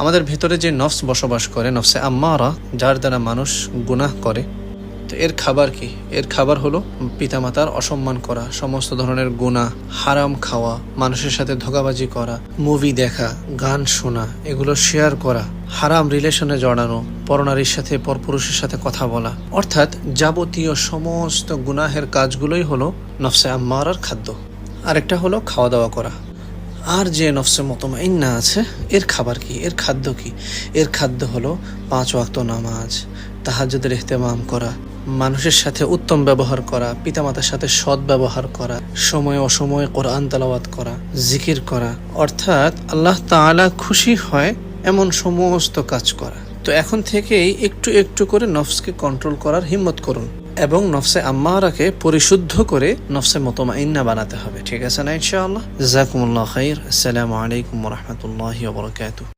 আমাদের ভিতরে যে নফস বসবাস করে, নফসে আম্মারা, যার দ্বারা মানুষ গুনাহ করে, তো এর খাবার কি? এর খাবার হলো পিতামাতার অসম্মান করা, সমস্ত ধরনের গুনাহ, হারাম খাওয়া, মানুষের সাথে ধোঁকাবাজি করা, মুভি দেখা, গান শোনা, এগুলো শেয়ার করা, হারাম রিলেশনে জড়ানো, পরনারীর সাথে পরপুরুষের সাথে কথা বলা, অর্থাৎ যাবতীয় সমস্ত গুনাহের কাজগুলোই হলো নফসে আম্মারার খাদ্য। আরেকটা হলো খাওয়া দাওয়া করা। আর যে নফসে মুতমাইন্না আছে, এর খাবার কি? এর খাদ্য কি? এর খাদ্য হলো 5 ওয়াক্ত নামাজ, তাহাজ্জুদের ইহতিমাম করা, মানুষের সাথে উত্তম ব্যবহার করা, পিতামাতার সাথে সৎ ব্যবহার করা, সময় অসময়ে কোরআন তেলাওয়াত করা, জিকির করা, অর্থাৎ আল্লাহ তাআলা খুশি হয় এমন সমস্ত কাজ করা। তো এখন থেকেই একটু একটু করে নফসকে কন্ট্রোল করার হিম্মত করুন এবং নফসে আম্মারাকে পরিশুদ্ধ করে নফসে মুতমাইন্না বানাতে হবে। ঠিক আছে না ইনশাআল্লাহ? জাযাকুমুল্লাহ খাইর। আসসালামু আলাইকুম ওয়া রাহমাতুল্লাহি ওয়া বারাকাতুহু।